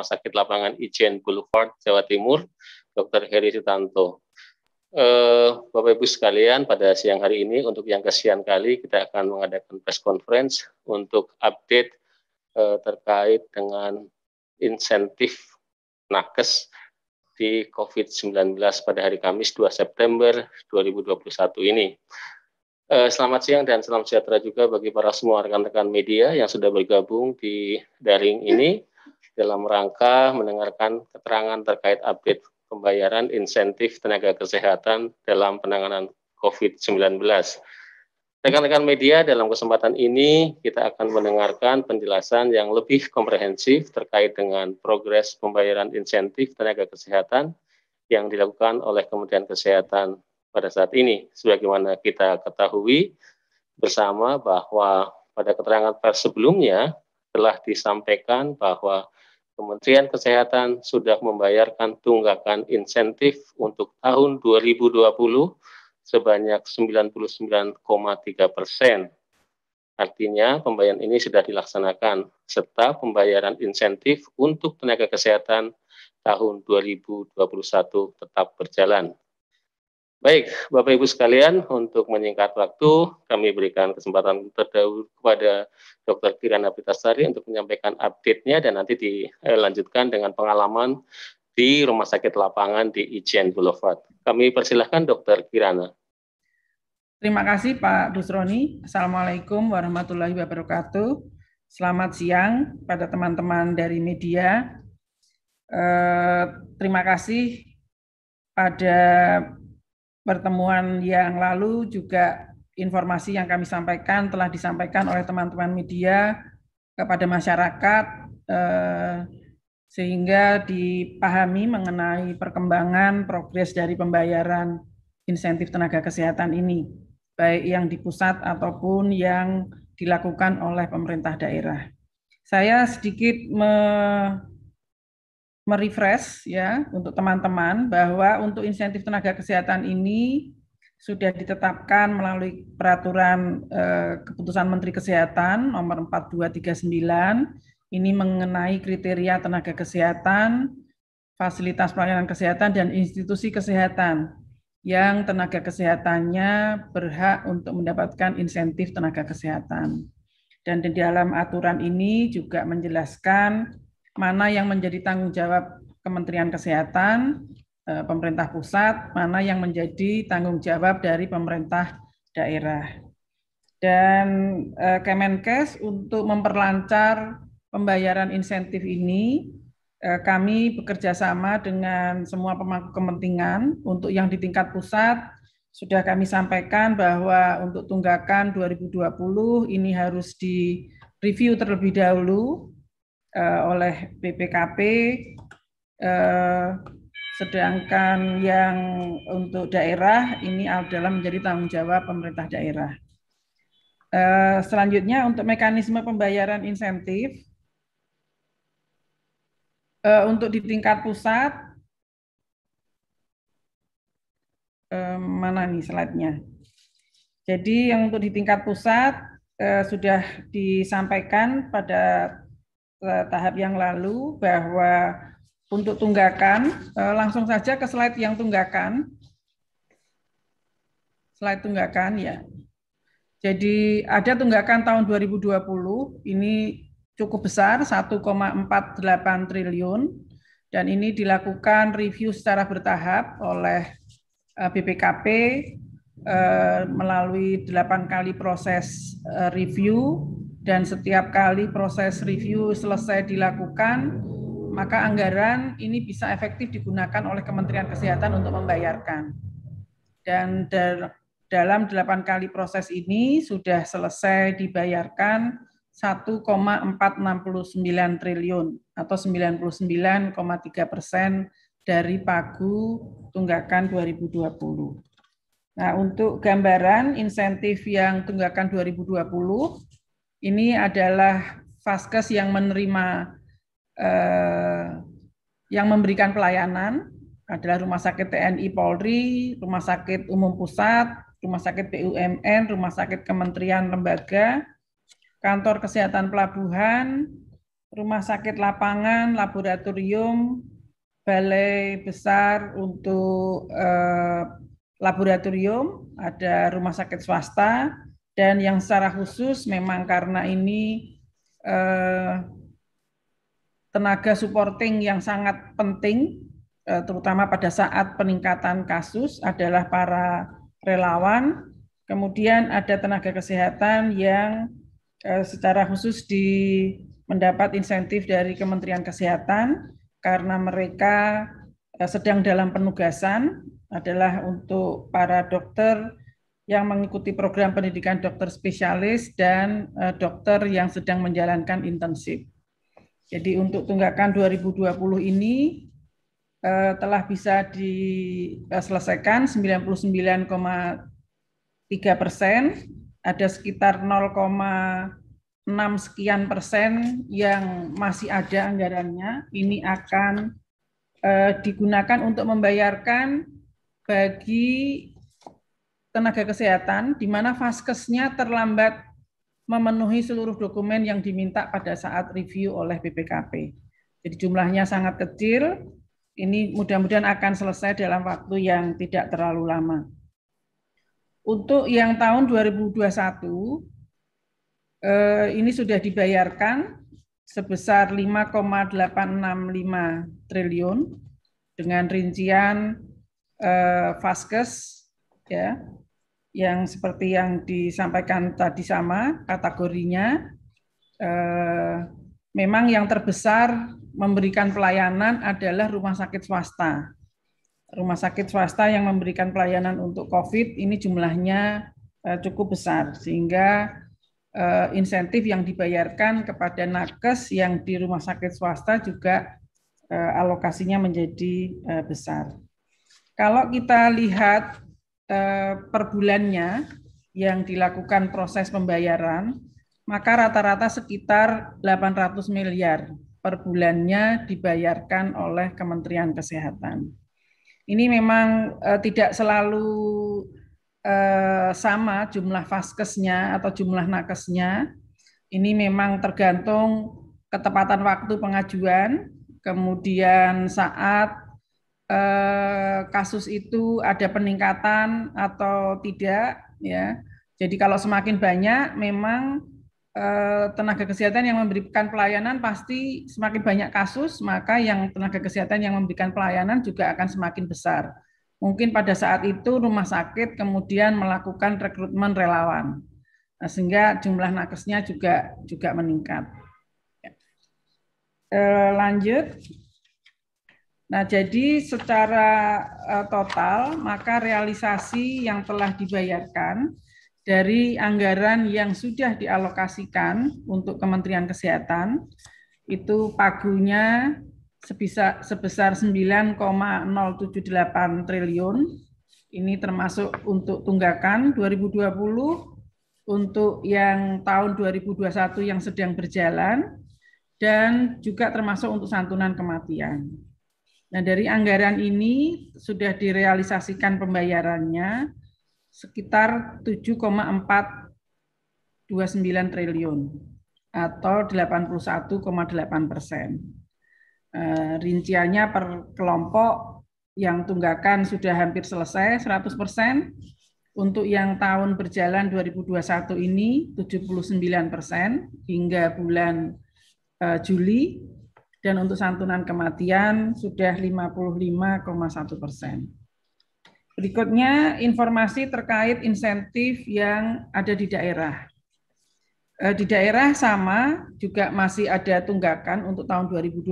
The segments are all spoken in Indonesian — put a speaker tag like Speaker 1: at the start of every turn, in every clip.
Speaker 1: Rumah Sakit Lapangan Ijen Boulevard, Jawa Timur, Dr. Heri Sutanto. Bapak Ibu sekalian, pada siang hari ini untuk yang kesekian kali kita akan mengadakan press conference untuk update terkait dengan insentif nakes di COVID-19 pada hari Kamis 2 September 2021 ini. Selamat siang dan salam sejahtera juga bagi para semua rekan-rekan media yang sudah bergabung di daring ini dalam rangka mendengarkan keterangan terkait update pembayaran insentif tenaga kesehatan dalam penanganan COVID-19. Rekan-rekan media, dalam kesempatan ini kita akan mendengarkan penjelasan yang lebih komprehensif terkait dengan progres pembayaran insentif tenaga kesehatan yang dilakukan oleh Kementerian Kesehatan pada saat ini. Sebagaimana kita ketahui bersama bahwa pada keterangan pers sebelumnya telah disampaikan bahwa Kementerian Kesehatan sudah membayarkan tunggakan insentif untuk tahun 2020 sebanyak 99,3%. Artinya pembayaran ini sudah dilaksanakan, serta pembayaran insentif untuk tenaga kesehatan tahun 2021 tetap berjalan. Baik, Bapak Ibu sekalian, untuk menyingkat waktu, kami berikan kesempatan terdahulu kepada Dr. Kirana Pitasari untuk menyampaikan update-nya dan nanti dilanjutkan dengan pengalaman di Rumah Sakit Lapangan di Ijen Boulevard. Kami persilahkan Dr. Kirana.
Speaker 2: Terima kasih Pak Busroni. Assalamualaikum warahmatullahi wabarakatuh. Selamat siang pada teman-teman dari media. Terima kasih pada pertemuan yang lalu juga informasi yang kami sampaikan telah disampaikan oleh teman-teman media kepada masyarakat sehingga dipahami mengenai perkembangan progres dari pembayaran insentif tenaga kesehatan ini, baik yang di pusat ataupun yang dilakukan oleh pemerintah daerah. Saya sedikit merefresh ya untuk teman-teman bahwa untuk insentif tenaga kesehatan ini sudah ditetapkan melalui peraturan keputusan Menteri Kesehatan nomor 4239 ini mengenai kriteria tenaga kesehatan, fasilitas pelayanan kesehatan dan institusi kesehatan yang tenaga kesehatannya berhak untuk mendapatkan insentif tenaga kesehatan. Dan di dalam aturan ini juga menjelaskan mana yang menjadi tanggung jawab Kementerian Kesehatan, pemerintah pusat, mana yang menjadi tanggung jawab dari pemerintah daerah. Dan Kemenkes untuk memperlancar pembayaran insentif ini, kami bekerja sama dengan semua pemangku kepentingan. Untuk yang di tingkat pusat, sudah kami sampaikan bahwa untuk tunggakan 2020 ini harus direview terlebih dahulu oleh BPKP, sedangkan yang untuk daerah ini adalah menjadi tanggung jawab pemerintah daerah. Selanjutnya untuk mekanisme pembayaran insentif, untuk di tingkat pusat, mana nih slide-nya? Jadi yang untuk di tingkat pusat sudah disampaikan pada tahap yang lalu bahwa untuk tunggakan, langsung saja ke slide yang tunggakan. Slide tunggakan ya. Jadi ada tunggakan tahun 2020, ini cukup besar, 1,48 triliun, dan ini dilakukan review secara bertahap oleh BPKP melalui 8 kali proses review, dan setiap kali proses review selesai dilakukan, maka anggaran ini bisa efektif digunakan oleh Kementerian Kesehatan untuk membayarkan. Dan dalam 8 kali proses ini sudah selesai dibayarkan 1,469 triliun atau 99,3% dari pagu tunggakan 2020. Nah, untuk gambaran insentif yang tunggakan 2020, ini adalah Vaskes yang menerima, yang memberikan pelayanan adalah Rumah Sakit TNI Polri, Rumah Sakit Umum Pusat, Rumah Sakit BUMN, Rumah Sakit Kementerian Lembaga, Kantor Kesehatan Pelabuhan, rumah sakit lapangan, laboratorium, balai besar untuk laboratorium, ada rumah sakit swasta, dan yang secara khusus memang karena ini tenaga supporting yang sangat penting, terutama pada saat peningkatan kasus adalah para relawan, kemudian ada tenaga kesehatan yang secara khusus mendapat insentif dari Kementerian Kesehatan karena mereka sedang dalam penugasan adalah untuk para dokter yang mengikuti program pendidikan dokter spesialis dan dokter yang sedang menjalankan intensif. Jadi untuk tunggakan 2020 ini telah bisa diselesaikan 99,3%, ada sekitar 0,6 sekian persen yang masih ada anggarannya. Ini akan digunakan untuk membayarkan bagi tenaga kesehatan di mana vaskesnya terlambat memenuhi seluruh dokumen yang diminta pada saat review oleh BPKP. Jadi jumlahnya sangat kecil, ini mudah-mudahan akan selesai dalam waktu yang tidak terlalu lama. Untuk yang tahun 2021, ini sudah dibayarkan sebesar 5,865 triliun dengan rincian vaskes ya, yang seperti yang disampaikan tadi sama kategorinya. Memang yang terbesar memberikan pelayanan adalah rumah sakit swasta. Rumah sakit swasta yang memberikan pelayanan untuk COVID ini jumlahnya cukup besar, sehingga insentif yang dibayarkan kepada nakes yang di rumah sakit swasta juga alokasinya menjadi besar. Kalau kita lihat per bulannya yang dilakukan proses pembayaran, maka rata-rata sekitar 800 miliar per bulannya dibayarkan oleh Kementerian Kesehatan. Ini memang tidak selalu sama jumlah vaskesnya atau jumlah nakesnya. Ini memang tergantung ketepatan waktu pengajuan, kemudian saat kasus itu ada peningkatan atau tidak, ya. Jadi kalau semakin banyak, memang tenaga kesehatan yang memberikan pelayanan pasti semakin banyak kasus, maka yang tenaga kesehatan yang memberikan pelayanan juga akan semakin besar. Mungkin pada saat itu rumah sakit kemudian melakukan rekrutmen relawan, nah, sehingga jumlah nakesnya juga meningkat. Lanjut. Nah, jadi secara total, maka realisasi yang telah dibayarkan dari anggaran yang sudah dialokasikan untuk Kementerian Kesehatan, itu pagunya sebesar 9,078 triliun. Ini termasuk untuk tunggakan 2020, untuk yang tahun 2021 yang sedang berjalan, dan juga termasuk untuk santunan kematian. Nah, dari anggaran ini sudah direalisasikan pembayarannya sekitar 7,429 triliun atau 81,8%. Rinciannya per kelompok yang tunggakan sudah hampir selesai 100%. Untuk yang tahun berjalan 2021 ini 79% hingga bulan Juli. Dan untuk santunan kematian sudah 55,1%. Berikutnya informasi terkait insentif yang ada di daerah. Di daerah sama, juga masih ada tunggakan untuk tahun 2020.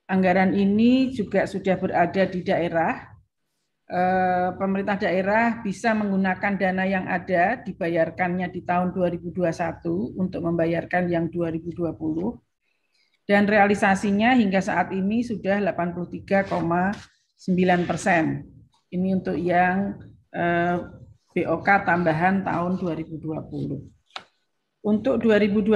Speaker 2: Anggaran ini juga sudah berada di daerah. Pemerintah daerah bisa menggunakan dana yang ada, dibayarkannya di tahun 2021 untuk membayarkan yang 2020. Dan realisasinya hingga saat ini sudah 83,9%. Ini untuk yang BOK tambahan tahun 2020. Untuk 2021,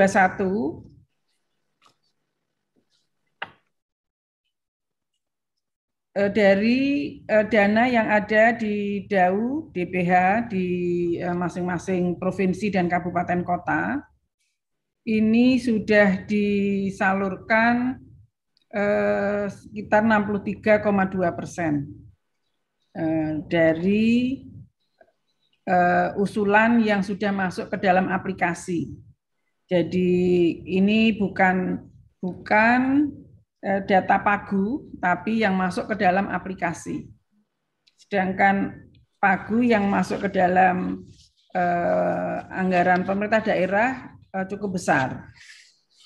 Speaker 2: dari dana yang ada di DAU, DPH, di masing-masing provinsi dan kabupaten kota, ini sudah disalurkan sekitar 63,2% dari usulan yang sudah masuk ke dalam aplikasi. Jadi ini bukan data Pagu, tapi yang masuk ke dalam aplikasi. Sedangkan Pagu yang masuk ke dalam anggaran pemerintah daerah cukup besar.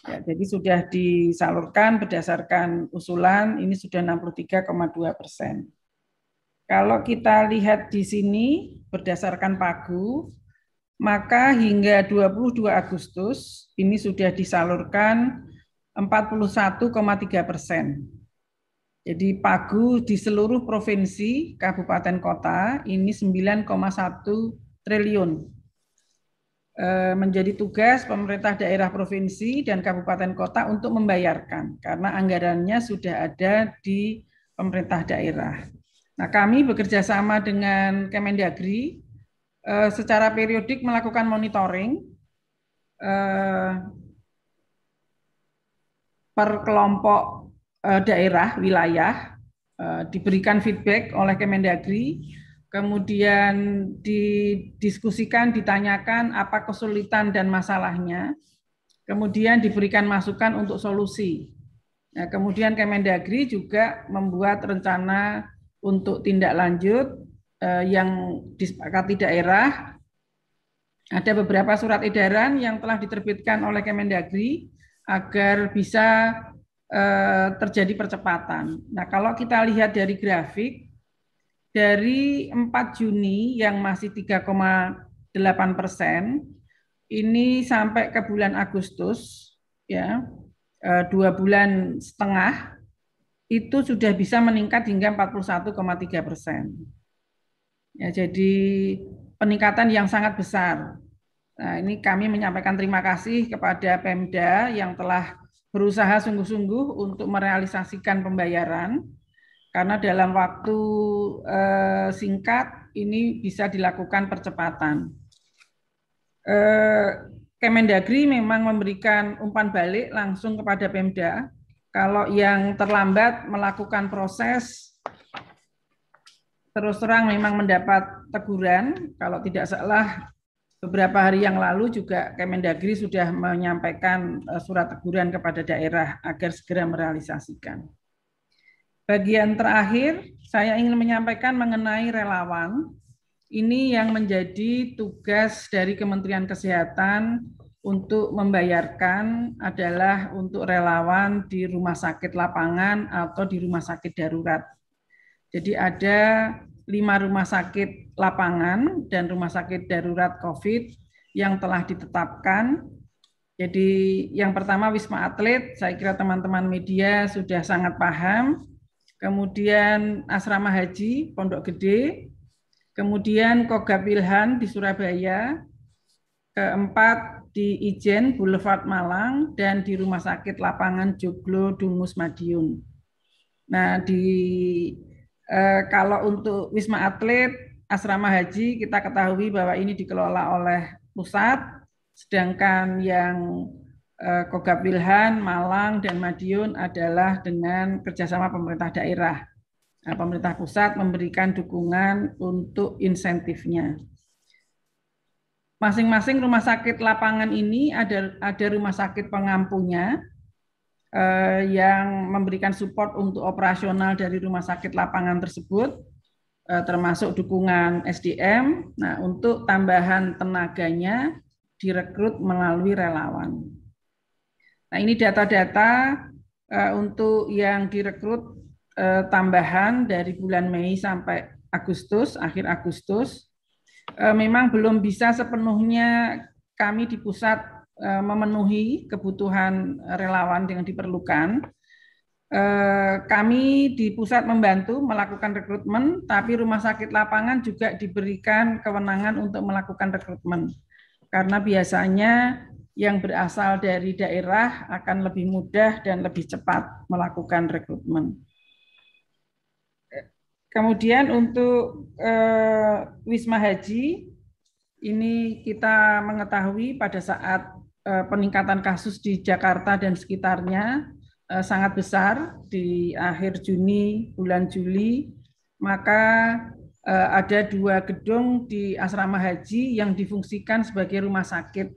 Speaker 2: Ya, jadi sudah disalurkan berdasarkan usulan ini sudah 63,2%. Kalau kita lihat di sini berdasarkan Pagu, maka hingga 22 Agustus ini sudah disalurkan 41,3%. Jadi Pagu di seluruh provinsi, kabupaten kota ini 9,1 triliun. Menjadi tugas pemerintah daerah provinsi dan kabupaten kota untuk membayarkan karena anggarannya sudah ada di pemerintah daerah. Nah, kami bekerja sama dengan Kemendagri secara periodik melakukan monitoring per kelompok daerah, wilayah, diberikan feedback oleh Kemendagri, kemudian didiskusikan, ditanyakan apa kesulitan dan masalahnya, kemudian diberikan masukan untuk solusi. Nah, kemudian Kemendagri juga membuat rencana untuk tindak lanjut yang disepakati daerah. Ada beberapa surat edaran yang telah diterbitkan oleh Kemendagri agar bisa terjadi percepatan. Nah, kalau kita lihat dari grafik, dari 4 Juni yang masih 3,8%, ini sampai ke bulan Agustus, ya 2,5 bulan, itu sudah bisa meningkat hingga 41,3%. Ya, jadi peningkatan yang sangat besar. Nah, ini kami menyampaikan terima kasih kepada Pemda yang telah berusaha sungguh-sungguh untuk merealisasikan pembayaran. Karena dalam waktu singkat ini bisa dilakukan percepatan. Kemendagri memang memberikan umpan balik langsung kepada Pemda. Kalau yang terlambat melakukan proses, terus terang memang mendapat teguran. Kalau tidak salah, beberapa hari yang lalu juga Kemendagri sudah menyampaikan surat teguran kepada daerah agar segera merealisasikan. Bagian terakhir, saya ingin menyampaikan mengenai relawan. Ini yang menjadi tugas dari Kementerian Kesehatan untuk membayarkan adalah untuk relawan di rumah sakit lapangan atau di rumah sakit darurat. Jadi ada 5 rumah sakit lapangan dan rumah sakit darurat COVID yang telah ditetapkan. Jadi yang pertama Wisma Atlet, saya kira teman-teman media sudah sangat paham. Kemudian Asrama Haji Pondok Gede, kemudian Kogab Wilhan di Surabaya, keempat di Ijen Boulevard Malang, dan di Rumah Sakit Lapangan Joglo Dungus Madiun. Nah, kalau untuk Wisma Atlet, Asrama Haji kita ketahui bahwa ini dikelola oleh pusat, sedangkan yang Kogab Wilhan, Malang, dan Madiun adalah dengan kerjasama pemerintah daerah. Nah, pemerintah pusat memberikan dukungan untuk insentifnya. Masing-masing rumah sakit lapangan ini ada rumah sakit pengampunya yang memberikan support untuk operasional dari rumah sakit lapangan tersebut, termasuk dukungan SDM. Nah, untuk tambahan tenaganya direkrut melalui relawan. Nah, ini data-data untuk yang direkrut tambahan dari bulan Mei sampai Agustus, akhir Agustus. Memang belum bisa sepenuhnya kami di pusat memenuhi kebutuhan relawan yang diperlukan. Kami di pusat membantu melakukan rekrutmen, tapi rumah sakit lapangan juga diberikan kewenangan untuk melakukan rekrutmen. Karena biasanya yang berasal dari daerah akan lebih mudah dan lebih cepat melakukan rekrutmen. Kemudian untuk Wisma Haji, ini kita mengetahui pada saat peningkatan kasus di Jakarta dan sekitarnya sangat besar di akhir Juni, bulan Juli, maka ada 2 gedung di asrama haji yang difungsikan sebagai rumah sakit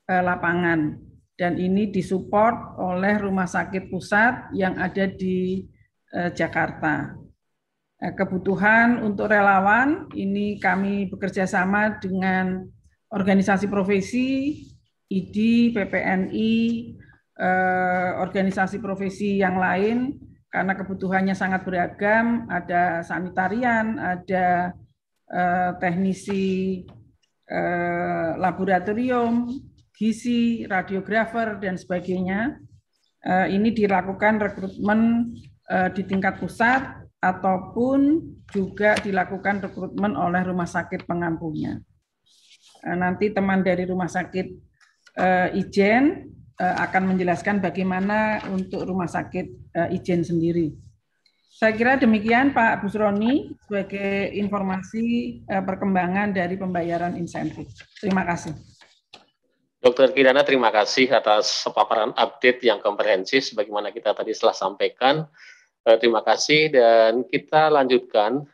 Speaker 2: lapangan. Dan ini disupport oleh rumah sakit pusat yang ada di Jakarta. Kebutuhan untuk relawan, ini kami bekerja sama dengan organisasi profesi, IDI, PPNI, organisasi profesi yang lain, karena kebutuhannya sangat beragam, ada sanitarian, ada teknisi laboratorium, gizi, radiografer, dan sebagainya. Ini dilakukan rekrutmen di tingkat pusat ataupun juga dilakukan rekrutmen oleh rumah sakit pengampunya. Nanti teman dari rumah sakit Ijen akan menjelaskan bagaimana untuk rumah sakit Ijen sendiri. Saya kira demikian Pak Busroni sebagai informasi perkembangan dari pembayaran insentif. Terima kasih.
Speaker 1: Dr. Kirana, terima kasih atas paparan update yang komprehensif sebagaimana kita tadi telah sampaikan. Terima kasih dan kita lanjutkan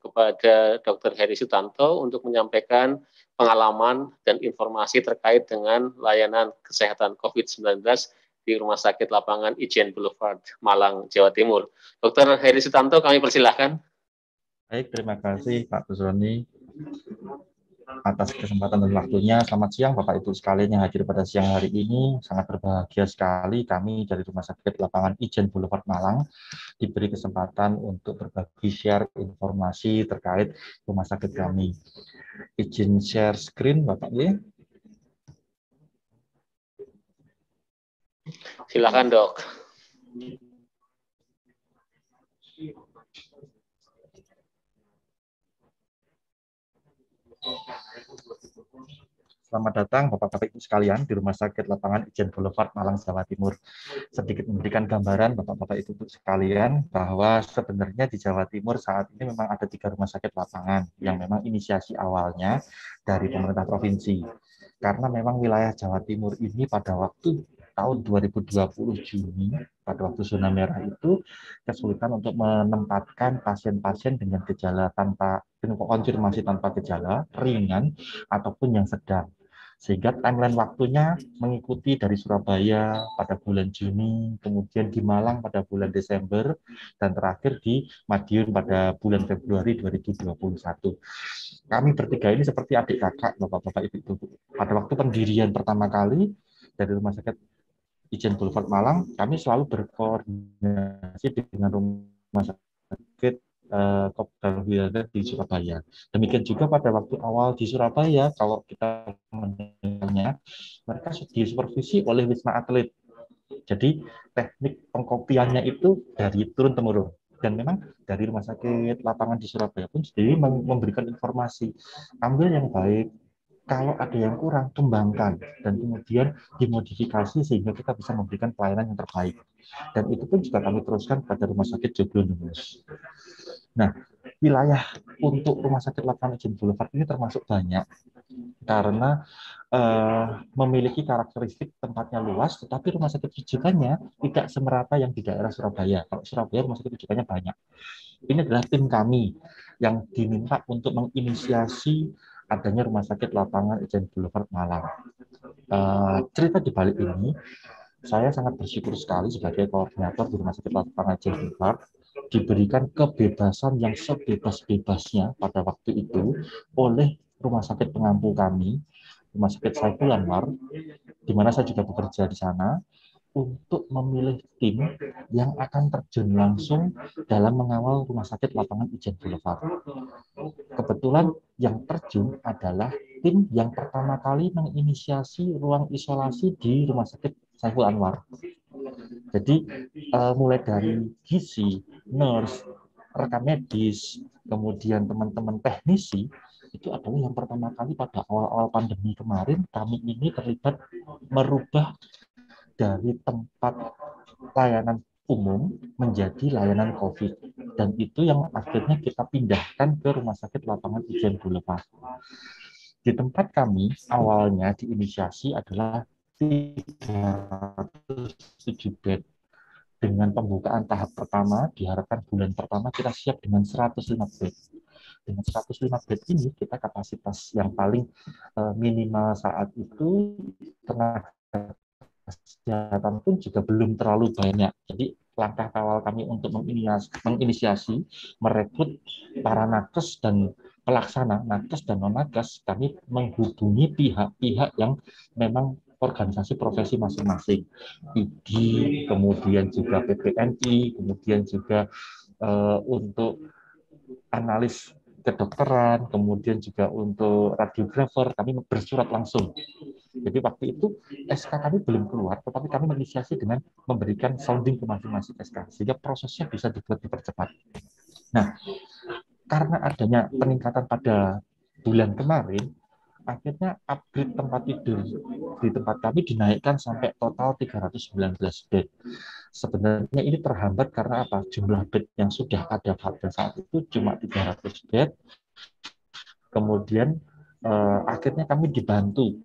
Speaker 1: kepada Dr. Heri Sutanto untuk menyampaikan pengalaman dan informasi terkait dengan layanan kesehatan COVID-19 di Rumah Sakit Lapangan Ijen Boulevard, Malang, Jawa Timur. Dr. Heri Sutanto, kami persilahkan.
Speaker 3: Baik, terima kasih Pak Busroni atas kesempatan dan waktunya. Selamat siang Bapak Ibu sekalian yang hadir pada siang hari ini. Sangat berbahagia sekali kami dari Rumah Sakit Lapangan Ijen Boulevard Malang diberi kesempatan untuk berbagi share informasi terkait rumah sakit kami. Izin share screen Bapak ya.
Speaker 1: Silakan Dok.
Speaker 3: Selamat datang Bapak-Bapak Ibu sekalian di Rumah Sakit Lapangan Ijen Boulevard Malang, Jawa Timur. Sedikit memberikan gambaran Bapak-Bapak Ibu sekalian bahwa sebenarnya di Jawa Timur saat ini memang ada 3 rumah sakit lapangan yang memang inisiasi awalnya dari pemerintah provinsi. Karena memang wilayah Jawa Timur ini pada waktu tahun 2020 Juni, pada waktu zona merah itu kesulitan untuk menempatkan pasien-pasien dengan gejala tanpa konfirmasi tanpa gejala, ringan, ataupun yang sedang. Sehingga timeline waktunya mengikuti dari Surabaya pada bulan Juni, kemudian di Malang pada bulan Desember, dan terakhir di Madiun pada bulan Februari 2021. Kami bertiga ini seperti adik kakak, Bapak-Bapak Ibu. Pada waktu pendirian pertama kali dari Rumah Sakit Ijen Boulevard Malang, kami selalu berkoordinasi dengan rumah sakit di Surabaya. Demikian juga pada waktu awal di Surabaya, kalau kita mendengarnya, mereka disupervisi oleh Wisma Atlet. Jadi teknik pengkopiannya itu dari turun-temurun. Dan memang dari rumah sakit lapangan di Surabaya pun sendiri memberikan informasi, ambil yang baik, kalau ada yang kurang, kembangkan, dan kemudian dimodifikasi sehingga kita bisa memberikan pelayanan yang terbaik. Dan itu pun juga kami teruskan pada Rumah Sakit Joglo Nemus. Nah, wilayah untuk Rumah Sakit Lapangan Ijen Boulevard ini termasuk banyak karena memiliki karakteristik tempatnya luas, tetapi rumah sakit rujukannya tidak semerata yang di daerah Surabaya. Kalau Surabaya rumah sakit rujukannya banyak. Ini adalah tim kami yang diminta untuk menginisiasi adanya Rumah Sakit Lapangan Ijen Boulevard Malang. Cerita di balik ini, saya sangat bersyukur sekali sebagai koordinator di Rumah Sakit Lapangan Ijen Boulevard diberikan kebebasan yang sebebas-bebasnya pada waktu itu oleh rumah sakit pengampu kami, Rumah Sakit Saiful Anwar, di mana saya juga bekerja di sana, untuk memilih tim yang akan terjun langsung dalam mengawal Rumah Sakit Lapangan Ijen Boulevard. Kebetulan yang terjun adalah tim yang pertama kali menginisiasi ruang isolasi di Rumah Sakit Saiful Anwar. Jadi mulai dari gizi, nurse, rekan medis, kemudian teman-teman teknisi, itu adalah yang pertama kali pada awal-awal pandemi kemarin kami ini terlibat merubah dari tempat layanan umum menjadi layanan COVID. Dan itu yang akhirnya kita pindahkan ke Rumah Sakit Lapangan Ijen Boulevard. Di tempat kami awalnya diinisiasi adalah 307 bed. Dengan pembukaan tahap pertama, diharapkan bulan pertama kita siap dengan 105 bed. Dengan 105 bed ini, kita kapasitas yang paling minimal saat itu, tenaga kesehatan pun juga belum terlalu banyak. Jadi langkah awal kami untuk menginisiasi, merekrut para nakes dan pelaksana, nakes dan non-nakes, kami menghubungi pihak-pihak yang memang organisasi profesi masing-masing, IDI, kemudian juga PPNI, kemudian juga untuk analis kedokteran, kemudian juga untuk radiografer, kami bersurat langsung. Jadi waktu itu SK kami belum keluar, tetapi kami menginisiasi dengan memberikan sounding ke masing-masing SK, sehingga prosesnya bisa dipercepat. Nah, karena adanya peningkatan pada bulan kemarin, akhirnya upgrade tempat tidur di tempat kami dinaikkan sampai total 319 bed. Sebenarnya ini terhambat karena apa? Jumlah bed yang sudah ada pada saat itu cuma 300 bed. Kemudian akhirnya kami dibantu.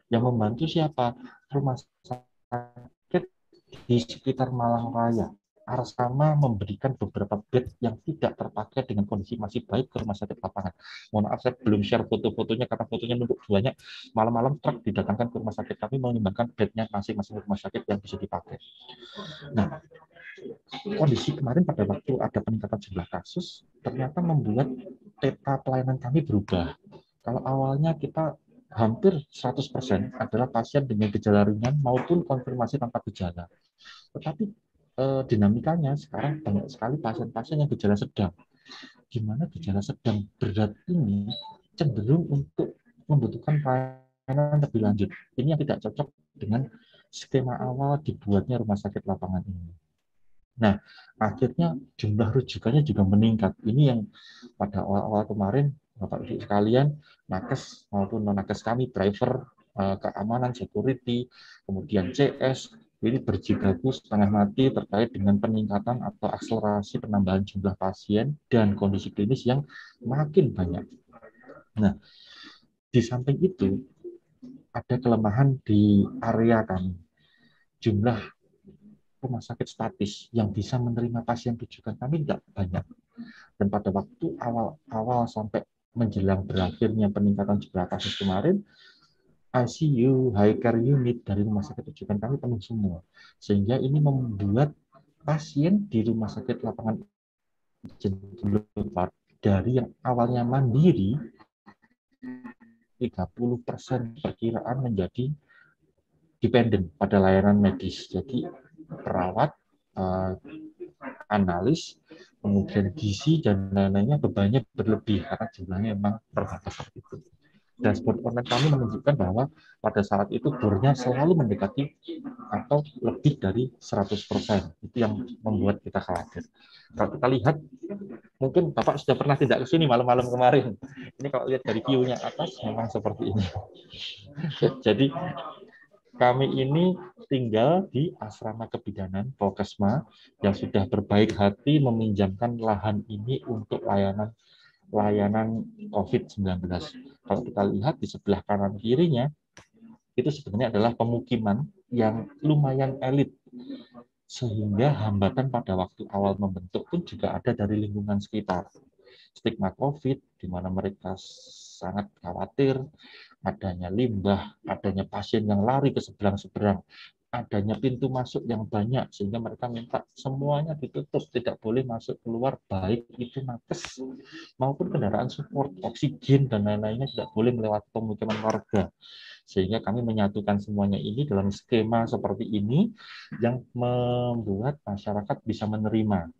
Speaker 3: Yang membantu siapa? Rumah sakit di sekitar Malang Raya. Arsama memberikan beberapa bed yang tidak terpakai dengan kondisi masih baik ke rumah sakit lapangan. Mohon maaf, saya belum share foto-fotonya karena fotonya numpuk banyak. Malam-malam truk didatangkan ke rumah sakit kami menyumbangkan bednya masing-masing rumah sakit yang bisa dipakai. Nah, kondisi kemarin pada waktu ada peningkatan jumlah kasus, ternyata membuat peta pelayanan kami berubah. Kalau awalnya kita hampir 100% adalah pasien dengan gejala ringan maupun konfirmasi tanpa gejala. Tetapi dinamikanya sekarang banyak sekali pasien-pasien yang gejala sedang. Di mana gejala sedang berat ini cenderung untuk membutuhkan pelayanan lebih lanjut. Ini yang tidak cocok dengan skema awal dibuatnya rumah sakit lapangan ini. Nah, akhirnya jumlah rujukannya juga meningkat. Ini yang pada awal-awal kemarin, Bapak Ibu sekalian, nakes maupun non-nakes kami, driver, keamanan, security, kemudian CS, ini berjibaku setengah mati terkait dengan peningkatan atau akselerasi penambahan jumlah pasien dan kondisi klinis yang makin banyak. Nah, di samping itu, ada kelemahan di area kami. Jumlah rumah sakit statis yang bisa menerima pasien rujukan kami tidak banyak. Dan pada waktu awal sampai menjelang berakhirnya peningkatan jumlah kasus kemarin, ICU, high care unit dari rumah sakit rujukan kami penuh semua. Sehingga ini membuat pasien di rumah sakit lapangan dari yang awalnya mandiri, 30% perkiraan menjadi dependen pada layanan medis. Jadi perawat, analis, kemudian gizi, dan lain-lainnya bebannya berlebih karena jumlahnya memang terbatas seperti itu. Dashboard online kami menunjukkan bahwa pada saat itu bornya selalu mendekati atau lebih dari 100%. Itu yang membuat kita khawatir. Kalau kita lihat, mungkin Bapak sudah pernah tidak ke sini malam-malam kemarin. Ini kalau lihat dari view-nya atas, memang seperti ini. Jadi kami ini tinggal di asrama kebidanan Polkesma yang sudah berbaik hati meminjamkan lahan ini untuk layanan COVID-19. Kalau kita lihat di sebelah kanan kirinya, itu sebenarnya adalah pemukiman yang lumayan elit. Sehingga hambatan pada waktu awal membentuk pun juga ada dari lingkungan sekitar. Stigma COVID, di mana mereka sangat khawatir, adanya limbah, adanya pasien yang lari ke seberang-seberang, adanya pintu masuk yang banyak, sehingga mereka minta semuanya ditutup, tidak boleh masuk keluar, baik itu nakes maupun kendaraan support, oksigen, dan lain-lainnya tidak boleh melewati pemukiman warga. Sehingga kami menyatukan semuanya ini dalam skema seperti ini yang membuat masyarakat bisa menerima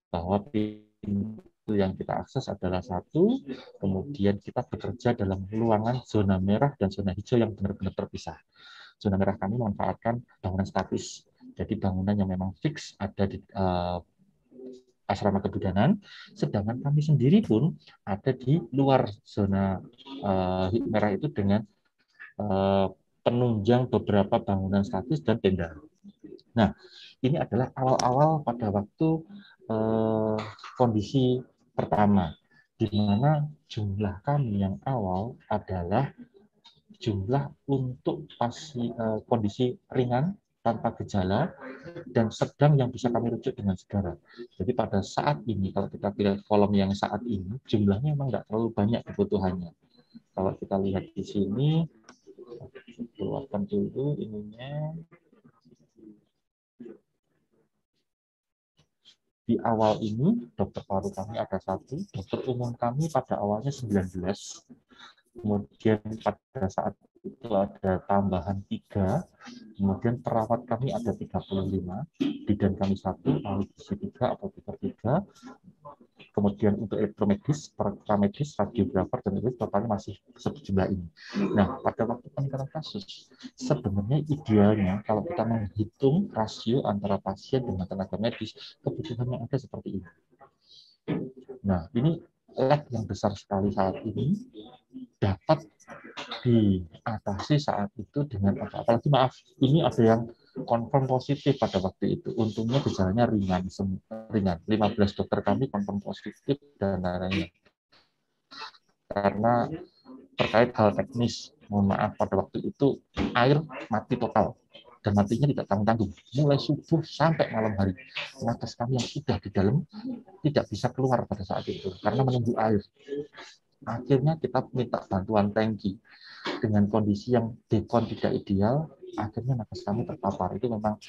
Speaker 3: bahwa pintu yang kita akses adalah satu, kemudian kita bekerja dalam ruangan zona merah dan zona hijau yang benar-benar terpisah. Zona merah kami memanfaatkan bangunan statis, jadi bangunan yang memang fix ada di asrama kebidanan, sedangkan kami sendiri pun ada di luar zona merah itu dengan penunjang beberapa bangunan statis dan tenda. Nah, ini adalah awal-awal pada waktu kondisi pertama. di mana jumlah kami yang awal adalah jumlah untuk kondisi ringan tanpa gejala dan sedang yang bisa kami rujuk dengan segera. Jadi pada saat ini, kalau kita pilih kolom yang saat ini, jumlahnya memang nggak terlalu banyak kebutuhannya. Kalau kita lihat di sini, keluarkan dulu ininya. Di awal ini, dokter paru kami ada 1, dokter umum kami pada awalnya 19, kemudian pada saat itu ada tambahan 3, kemudian perawat kami ada 35, bidan kami 1, ahli gizi 3 atau dokter 3, kemudian untuk elektromedis, paramedis, radiografer, dan itu totalnya masih sejumlah ini. Nah, pada waktu peningkatan kasus, sebenarnya idealnya kalau kita menghitung rasio antara pasien dengan tenaga medis, kebutuhan yang ada seperti ini. Nah, ini lag yang besar sekali saat ini dapat diatasi saat itu dengan apa? Apalagi maaf, ini ada yang konfirm positif pada waktu itu. Untungnya gejalanya ringan. 15 dokter kami konfirm positif dan lain-lainnya. Karena terkait hal teknis, mohon maaf pada waktu itu air mati total. Dan matinya tidak tanggung-tanggung. Mulai subuh sampai malam hari. Nakes kami yang sudah di dalam tidak bisa keluar pada saat itu karena menunggu air. Akhirnya kita minta bantuan tangki dengan kondisi yang dekon tidak ideal. Akhirnya nakes kami terpapar. Itu memang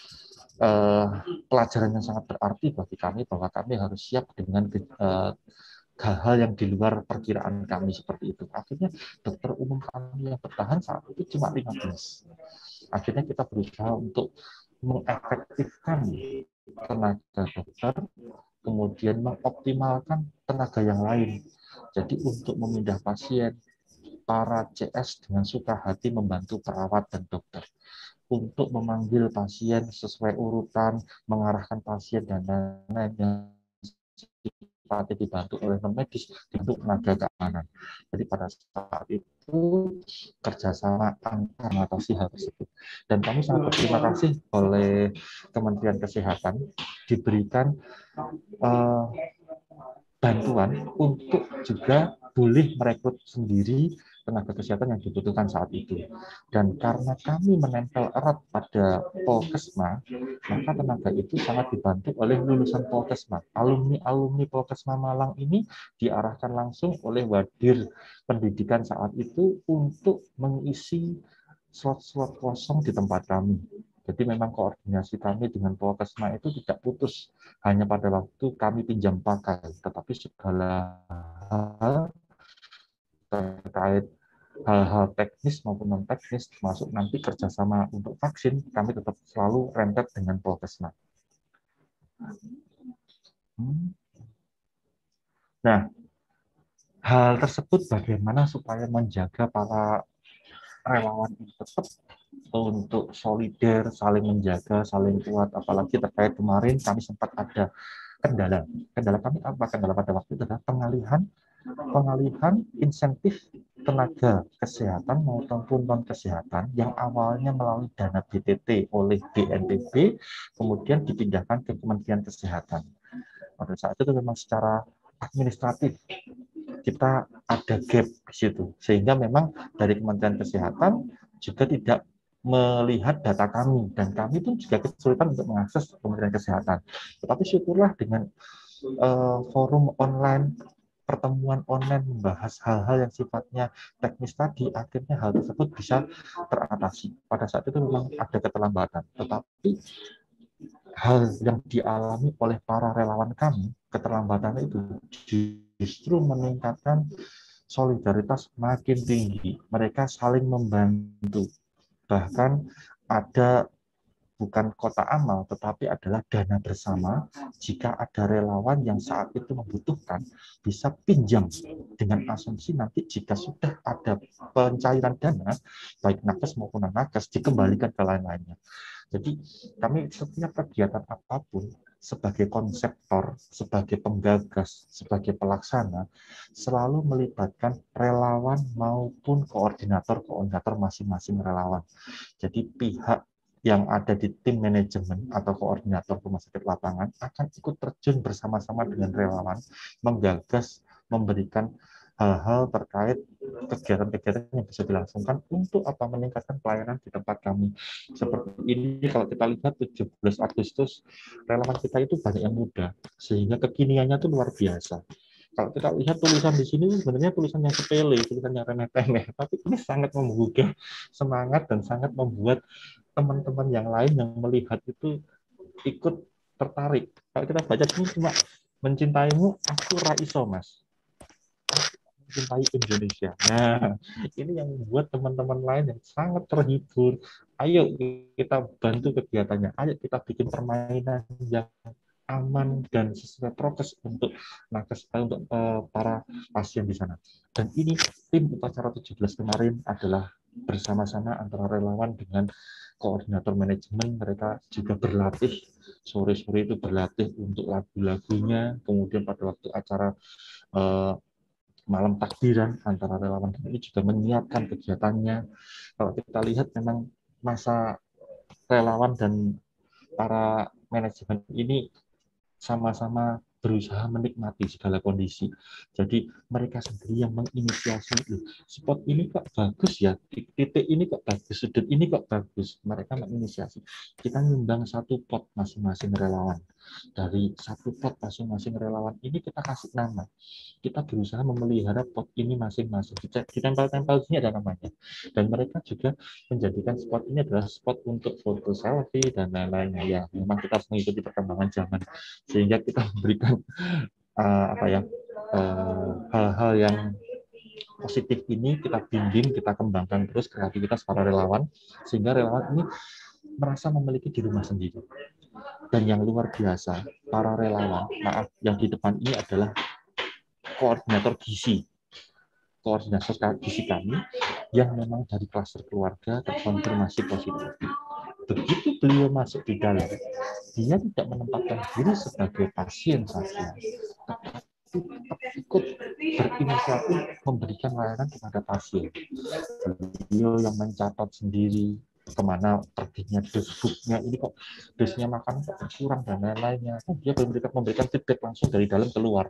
Speaker 3: pelajaran yang sangat berarti bagi kami bahwa kami harus siap dengan hal-hal yang di luar perkiraan kami seperti itu. Akhirnya dokter umum kami yang bertahan saat itu cuma 15. Akhirnya kita berusaha untuk mengefektifkan tenaga dokter, kemudian mengoptimalkan tenaga yang lain. Jadi untuk memindah pasien, para CS dengan suka hati membantu perawat dan dokter untuk memanggil pasien sesuai urutan, mengarahkan pasien dan lain-lain dibantu oleh non-medis untuk tenaga keamanan. Jadi pada saat itu kerjasama antar mengatasi hal tersebut. Dan kami sangat berterima kasih oleh Kementerian Kesehatan diberikan bantuan untuk juga boleh merekrut sendiri tenaga kesehatan yang dibutuhkan saat itu. Dan karena kami menempel erat pada Polkesma, maka tenaga itu sangat dibantu oleh lulusan Polkesma. Alumni Polkesma Malang ini diarahkan langsung oleh Wadir Pendidikan saat itu untuk mengisi slot-slot kosong di tempat kami. Jadi memang koordinasi kami dengan Polkesma itu tidak putus hanya pada waktu kami pinjam pakai, tetapi segala hal terkait hal-hal teknis maupun non teknis, termasuk nanti kerjasama untuk vaksin, kami tetap selalu rentet dengan Polkesma. Nah, hal tersebut bagaimana supaya menjaga para relawan ini tetap untuk solider, saling menjaga, saling kuat, apalagi terkait kemarin kami sempat ada kendala. Kendala kami apa? Kendala pada waktu itu adalah pengalihan insentif tenaga kesehatan maupun non kesehatan yang awalnya melalui dana BTT oleh BNPB, kemudian dipindahkan ke Kementerian Kesehatan. Pada saat itu memang secara administratif kita ada gap di situ, sehingga memang dari Kementerian Kesehatan juga tidak melihat data kami, dan kami pun juga kesulitan untuk mengakses Kementerian Kesehatan. Tetapi syukurlah dengan forum online, pertemuan online membahas hal-hal yang sifatnya teknis tadi, akhirnya hal tersebut bisa teratasi. Pada saat itu memang ada keterlambatan, tetapi hal yang dialami oleh para relawan kami, keterlambatan itu justru meningkatkan solidaritas makin tinggi. Mereka saling membantu. Bahkan ada bukan kota amal, tetapi adalah dana bersama. Jika ada relawan yang saat itu membutuhkan, bisa pinjam dengan asumsi nanti jika sudah ada pencairan dana, baik nakes maupun non-nakes, dikembalikan ke lain-lainnya. Jadi kami setiap kegiatan apapun, sebagai konseptor, sebagai penggagas, sebagai pelaksana, selalu melibatkan relawan maupun koordinator masing-masing relawan. Jadi pihak yang ada di tim manajemen atau koordinator rumah sakit lapangan akan ikut terjun bersama-sama dengan relawan, menggagas memberikan hal-hal terkait kegiatan-kegiatan yang bisa dilangsungkan untuk apa meningkatkan pelayanan di tempat kami. Seperti ini kalau kita lihat 17 Agustus relawan kita itu banyak yang muda sehingga kekiniannya itu luar biasa. Kalau kita lihat tulisan di sini sebenarnya tulisan yang sepele, tulisan yang remeh-temeh, tapi ini sangat menggugah semangat dan sangat membuat teman-teman yang lain yang melihat itu ikut tertarik. Kalau kita baca ini cuma mencintaimu, aku raiso mas. Mencintai Indonesia. Nah, ini yang membuat teman-teman lain yang sangat terhibur. Ayo kita bantu kegiatannya. Ayo kita bikin permainan yang aman dan sesuai prokes untuk nakes untuk para pasien di sana. Dan ini tim upacara 17 kemarin adalah bersama-sama antara relawan dengan koordinator manajemen. Mereka juga berlatih sore-sore itu berlatih untuk lagu-lagunya. Kemudian pada waktu acara malam takbiran antara relawan ini juga menyiapkan kegiatannya. Kalau kita lihat memang masa relawan dan para manajemen ini sama-sama berusaha menikmati segala kondisi. Jadi mereka sendiri yang menginisiasi, spot ini kok bagus ya, titik ini kok bagus, sudut ini kok bagus. Mereka menginisiasi. Kita nyumbang satu pot masing-masing relawan. Dari satu pot masing-masing relawan ini kita kasih nama. Kita berusaha memelihara pot ini masing-masing. Ditempel-tempel sini ada namanya. Dan mereka juga menjadikan spot ini adalah spot untuk foto selfie dan lain-lainnya. Ya, memang kita harus mengikuti perkembangan zaman sehingga kita memberikan hal-hal yang positif ini kita bimbing, kita kembangkan terus kreativitas para relawan sehingga relawan ini merasa memiliki di rumah sendiri. Dan yang luar biasa, para relawan, maaf, yang di depan ini adalah koordinator gizi. Koordinator gizi kami yang memang dari klaster keluarga terkonfirmasi positif. Begitu beliau masuk di dalam, dia tidak menempatkan diri sebagai pasien saja, tetapi tetap ikut berinisiatif memberikan layanan kepada pasien. Beliau yang mencatat sendiri kemana perginya dosbuknya, ini kok dosnya makan kok kurang dan lain-lainnya. Dia memberikan feedback langsung dari dalam keluar,